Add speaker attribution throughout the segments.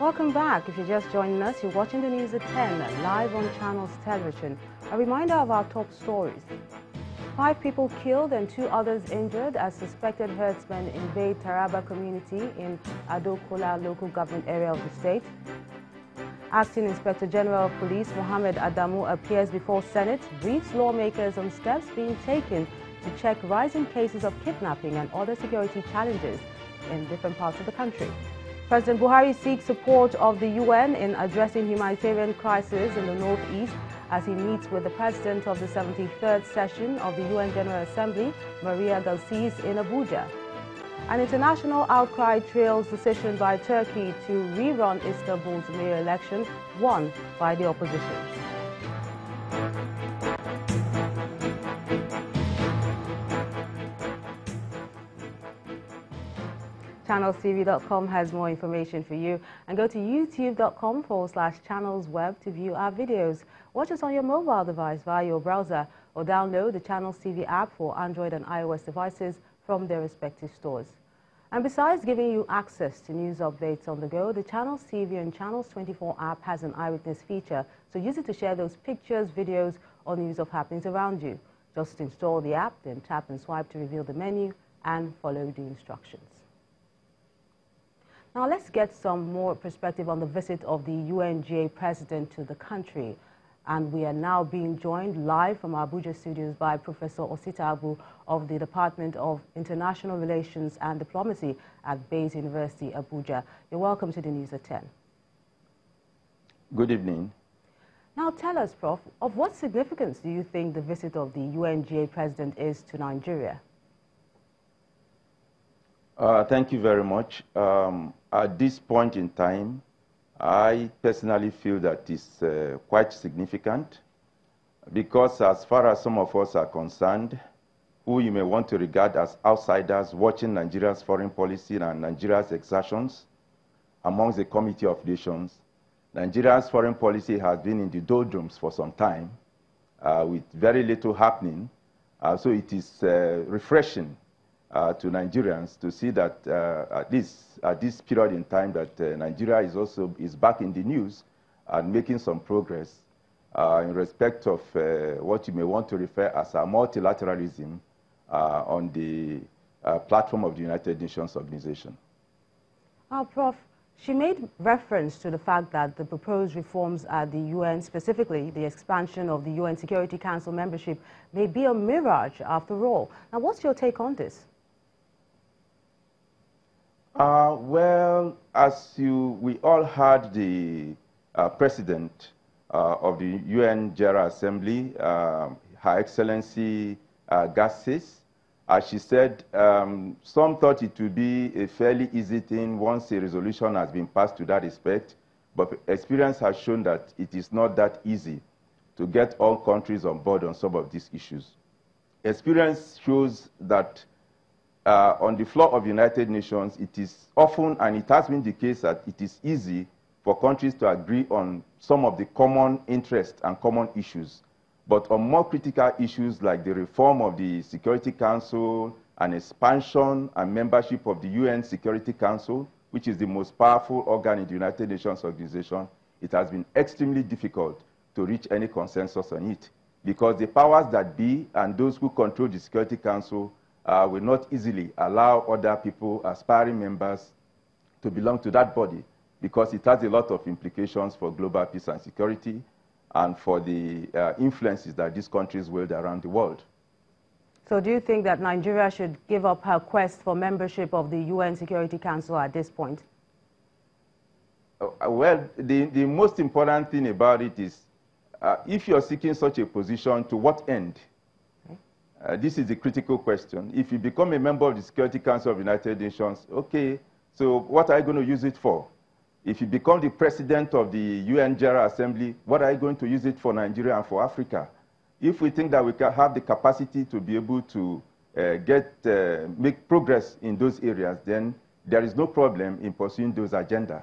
Speaker 1: Welcome back. If you're just joining us, you're watching the news at 10, live on Channels Television. A reminder of our top stories. 5 people killed and 2 others injured as suspected herdsmen invade Taraba community in Adokola local government area of the state. Acting Inspector General of Police Mohammed Adamu appears before Senate, briefs lawmakers on steps being taken to check rising cases of kidnapping and other security challenges in different parts of the country. President Buhari seeks support of the UN in addressing humanitarian crisis in the northeast as he meets with the President of the 73rd session of the UN General Assembly, Maria Garcés, in Abuja. An international outcry trails decision by Turkey to rerun Istanbul's mayor election, won by the opposition. ChannelsTV.com has more information for you, and go to youtube.com/channelsweb to view our videos. Watch us on your mobile device via your browser or download the Channels TV app for Android and iOS devices from their respective stores. And besides giving you access to news updates on the go, the Channels TV and Channels 24 app has an eyewitness feature, so use it to share those pictures, videos, or news of happenings around you. Just install the app, then tap and swipe to reveal the menu and follow the instructions. Now let's get some more perspective on the visit of the UNGA president to the country. And we are now being joined live from our Abuja studios by Professor Osita Abu of the Department of International Relations and Diplomacy at Bayes University, Abuja. You're welcome to the News at 10.
Speaker 2: Good evening.
Speaker 1: Now tell us, Prof, of what significance do you think the visit of the UNGA president is to Nigeria?
Speaker 2: Thank you very much. At this point in time, I personally feel that it's quite significant because as far as some of us are concerned, who you may want to regard as outsiders watching Nigeria's foreign policy and Nigeria's exertions amongst the Committee of Nations, Nigeria's foreign policy has been in the doldrums for some time with very little happening. So it is refreshing to Nigerians to see that at this period in time that Nigeria is back in the news and making some progress in respect of what you may want to refer as a multilateralism on the platform of the United Nations Organization.
Speaker 1: Prof, she made reference to the fact that the proposed reforms at the UN, specifically the expansion of the UN Security Council membership, may be a mirage after all. Now, what's your take on this?
Speaker 2: Well, as we all heard the President of the UN General Assembly, Her Excellency Garcés, as she said, some thought it would be a fairly easy thing once a resolution has been passed to that respect, but experience has shown that it is not that easy to get all countries on board on some of these issues. Experience shows that on the floor of the United Nations, it is often, and it has been the case, that it is easy for countries to agree on some of the common interests and common issues. But on more critical issues like the reform of the Security Council and expansion and membership of the UN Security Council, which is the most powerful organ in the United Nations Organization, it has been extremely difficult to reach any consensus on it because the powers that be and those who control the Security Council will not easily allow other people, aspiring members, to belong to that body because it has a lot of implications for global peace and security and for the influences that these countries wield around the world.
Speaker 1: So do you think that Nigeria should give up her quest for membership of the UN Security Council at this point?
Speaker 2: Well, the most important thing about it is if you're seeking such a position, to what end? This is the critical question. If you become a member of the Security Council of the United Nations, okay, so what are you going to use it for? If you become the president of the UN General Assembly, what are you going to use it for Nigeria and for Africa? If we think that we can have the capacity to be able to make progress in those areas, then there is no problem in pursuing those agendas.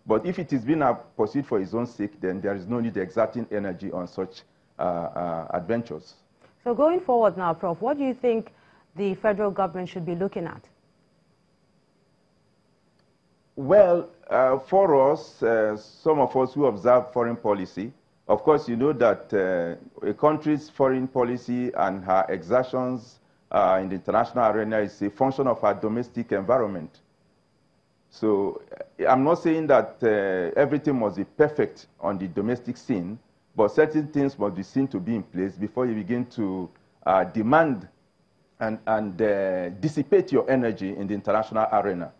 Speaker 2: But if it is being pursued for its own sake, then there is no need exerting energy on such adventures.
Speaker 1: So going forward now, Prof, what do you think the federal government should be looking at?
Speaker 2: Well, for us, some of us who observe foreign policy, of course, you know that a country's foreign policy and her exertions in the international arena is a function of our domestic environment. So I'm not saying that everything must be perfect on the domestic scene, but certain things must be seen to be in place before you begin to demand and dissipate your energy in the international arena.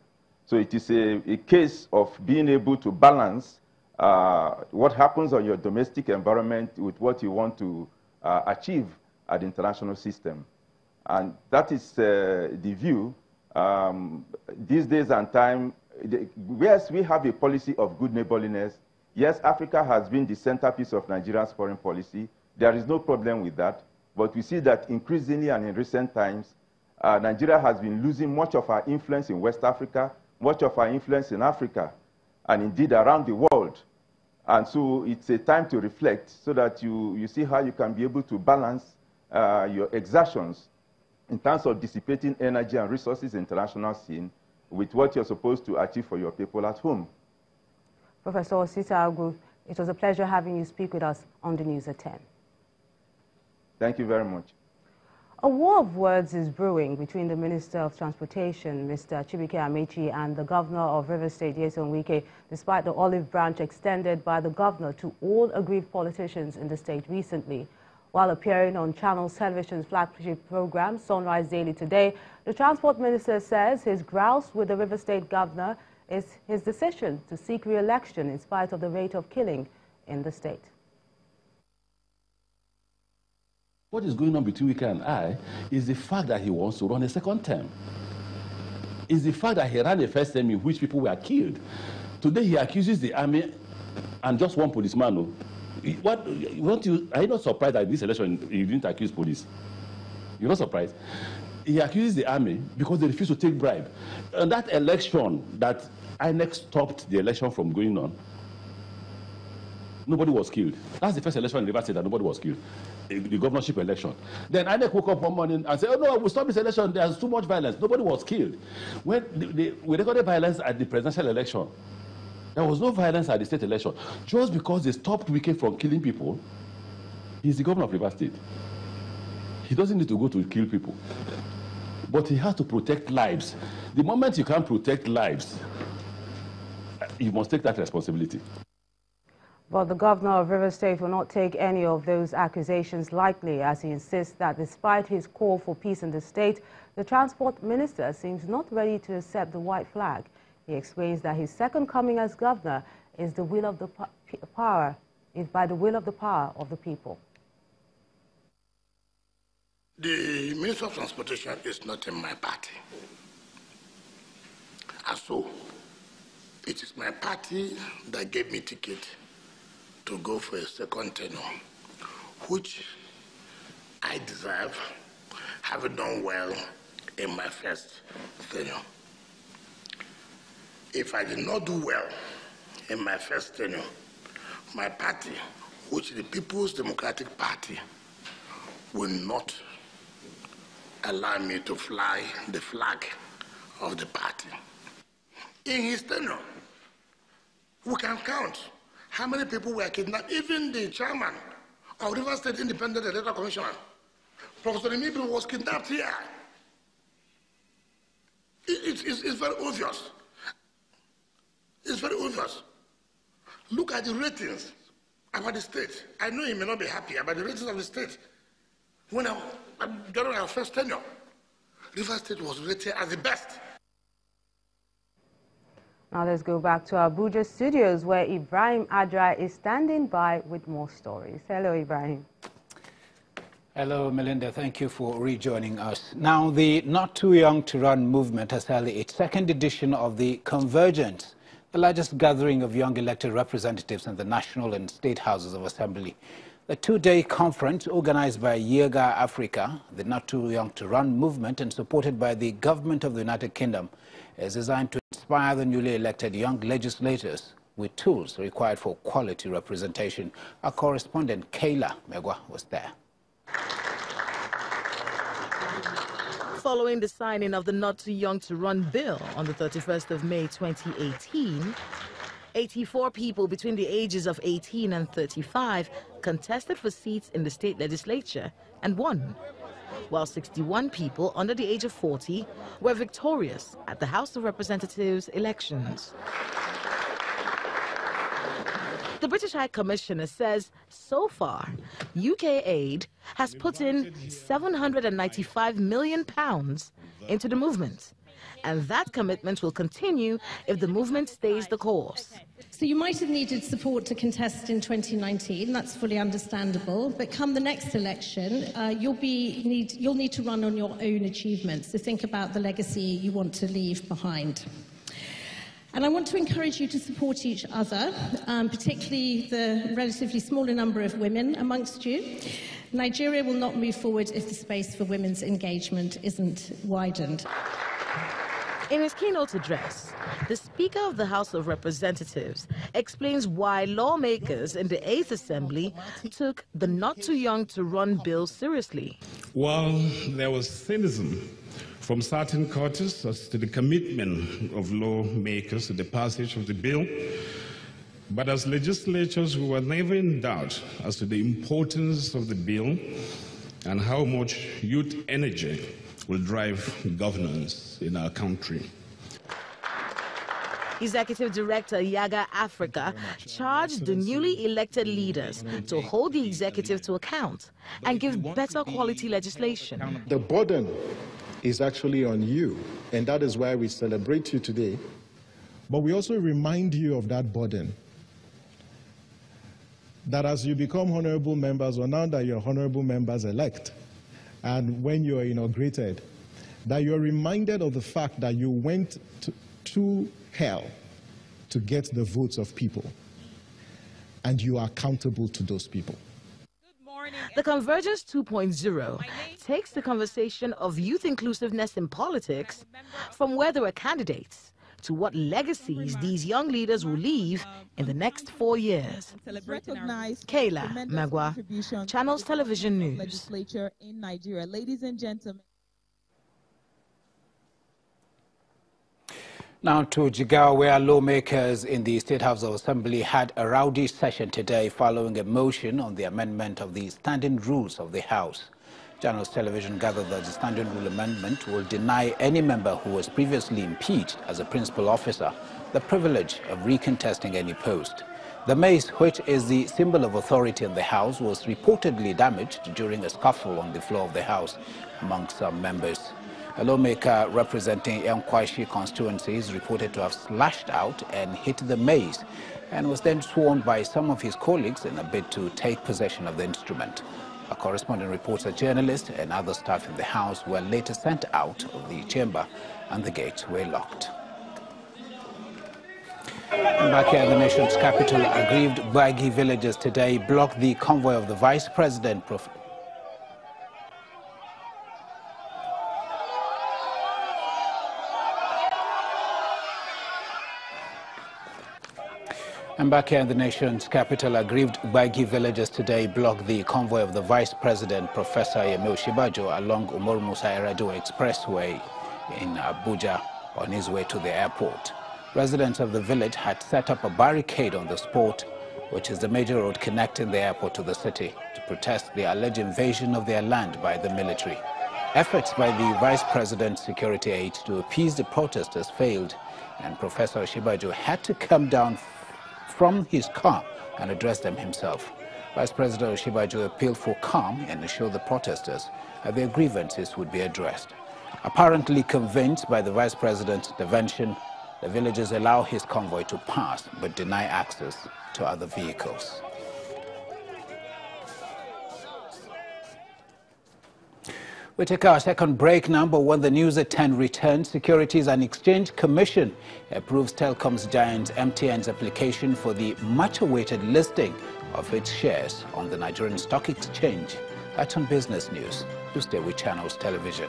Speaker 2: So it is a case of being able to balance what happens on your domestic environment with what you want to achieve at the international system. And that is the view. These days and time, yes, we have a policy of good neighborliness. Yes, Africa has been the centerpiece of Nigeria's foreign policy. There is no problem with that. But we see that increasingly and in recent times, Nigeria has been losing much of our influence in West Africa, much of our influence in Africa, and indeed around the world. And so it's a time to reflect so that you see how you can be able to balance your exertions in terms of dissipating energy and resources in the international scene with what you're supposed to achieve for your people at home.
Speaker 1: Professor Osita Agwu, it was a pleasure having you speak with us on the News at 10.
Speaker 2: Thank you very much.
Speaker 1: A war of words is brewing between the Minister of Transportation, Mr. Chibuike Amechi, and the Governor of Rivers State, Nyesom Wike, despite the olive branch extended by the governor to all aggrieved politicians in the state recently. While appearing on Channels Television's flagship program, Sunrise Daily today, the Transport Minister says his grouse with the Rivers State Governor is his decision to seek re-election in spite of the rate of killing in the state.
Speaker 3: What is going on between Wike and I is the fact that he wants to run a second term. It's the fact that he ran a first term in which people were killed. Today he accuses the army and just one policeman. Are you not surprised that in this election he didn't accuse police? You're not surprised? He accuses the army because they refused to take bribe. And that election that INEC stopped the election from going on, nobody was killed. That's the first election in Rivers State that nobody was killed. The governorship election. Then INEC woke up one morning and said, oh no, we stopped this election, there's too much violence. Nobody was killed. When we recorded violence at the presidential election, there was no violence at the state election. Just because they stopped Wike from killing people, he's the governor of Rivers State. He doesn't need to go to kill people. But he has to protect lives. The moment you can't protect lives, you must take that responsibility.
Speaker 1: But the governor of Rivers State will not take any of those accusations lightly, as he insists that despite his call for peace in the state, the transport minister seems not ready to accept the white flag. He explains that his second coming as governor is the will of the by the will of the power of the people.
Speaker 4: The Minister of Transportation is not in my party. And so, it is my party that gave me ticket to go for a second tenure, which I deserve, having done well in my first tenure. If I did not do well in my first tenure, my party, which is the People's Democratic Party, will not allow me to fly the flag of the party. In his tenure, we can count how many people were kidnapped. Even the chairman of Rivers State Independent Electoral Commission, Professor Emibi, was kidnapped here. It's very obvious. It's very obvious. Look at the ratings about the state. I know you may not be happy about the ratings of the state. When I during our first tenure, Rivers State was rated as the best.
Speaker 1: Now let's go back to our Abuja studios, where Ibrahim Adra is standing by with more stories. Hello, Ibrahim.
Speaker 5: Hello, Melinda. Thank you for rejoining us. Now, the Not Too Young to Run movement has held its second edition of the Convergence, the largest gathering of young elected representatives in the national and state houses of assembly. The two-day conference, organized by Jigawa Africa, the Not Too Young to Run movement, and supported by the government of the United Kingdom, is designed to inspire the newly elected young legislators with tools required for quality representation. Our correspondent, Kayla Megwa, was there.
Speaker 6: following the signing of the Not Too Young to Run bill on the 31st of May 2018, 84 people between the ages of 18 and 35 contested for seats in the state legislature and won, while 61 people under the age of 40 were victorious at the House of Representatives elections. The British High Commissioner says so far, UK aid has put in £795 million into the movement. And that commitment will continue if the movement stays the course.
Speaker 7: So you might have needed support to contest in 2019, that's fully understandable, but come the next election, you'll need to run on your own achievements, so think about the legacy you want to leave behind. And I want to encourage you to support each other, particularly the relatively smaller number of women amongst you. Nigeria will not move forward if the space for women's engagement isn't widened.
Speaker 6: In his keynote address, the Speaker of the House of Representatives explains why lawmakers in the 8th Assembly took the Not Too Young to Run bill seriously.
Speaker 8: While there was cynicism from certain quarters as to the commitment of lawmakers to the passage of the bill, but as legislators, we were never in doubt as to the importance of the bill and how much youth energy will drive governance in our country.
Speaker 6: Executive Director Yaga Africa charged the newly elected leaders to hold the executive to account and give better quality legislation.
Speaker 9: The burden is actually on you, and that is why we celebrate you today. But we also remind you of that burden, that as you become honorable members, or now that you're honorable members elect, and when you are inaugurated, that you're reminded of the fact that you went to hell to get the votes of people, and you are accountable to those people.
Speaker 6: The Convergence 2.0 takes the conversation of youth inclusiveness in politics from where there were candidates to what legacies these young leaders will leave in the next 4 years. Kayla Magwa, Channels Television News.
Speaker 10: Legislature in Nigeria. Ladies and gentlemen.
Speaker 5: Now to Jigawa, where lawmakers in the State House of Assembly had a rowdy session today following a motion on the amendment of the standing rules of the House. Channels Television gathered that the standing rule amendment will deny any member who was previously impeached as a principal officer the privilege of recontesting any post. The mace, which is the symbol of authority in the House, was reportedly damaged during a scuffle on the floor of the House among some members. A lawmaker representing Yankwashi constituency is reported to have slashed out and hit the mace and was then sworn by some of his colleagues in a bid to take possession of the instrument. A correspondent reports that journalists and other staff in the House were later sent out of the chamber and the gates were locked. And back here in the nation's capital, aggrieved Bagi villagers today blocked the convoy of the Vice President, And back here in the nation's capital, aggrieved Bagi villagers today blocked the convoy of the Vice President, Professor Yemi Osinbajo, along Umar Musa Yar'Adua Expressway in Abuja on his way to the airport. Residents of the village had set up a barricade on the spot, which is the major road connecting the airport to the city, to protest the alleged invasion of their land by the military. Efforts by the Vice President's security aides to appease the protesters failed, and Professor Osinbajo had to come down from his car and address them himself. Vice President Osinbajo appealed for calm and assured the protesters that their grievances would be addressed. Apparently convinced by the Vice President's intervention, the villagers allow his convoy to pass but deny access to other vehicles. We take our second break now, but when the news at 10 returns, Securities and Exchange Commission approves telecoms giant MTN's application for the much-awaited listing of its shares on the Nigerian Stock Exchange. That's on Business News. Do stay with Channels Television.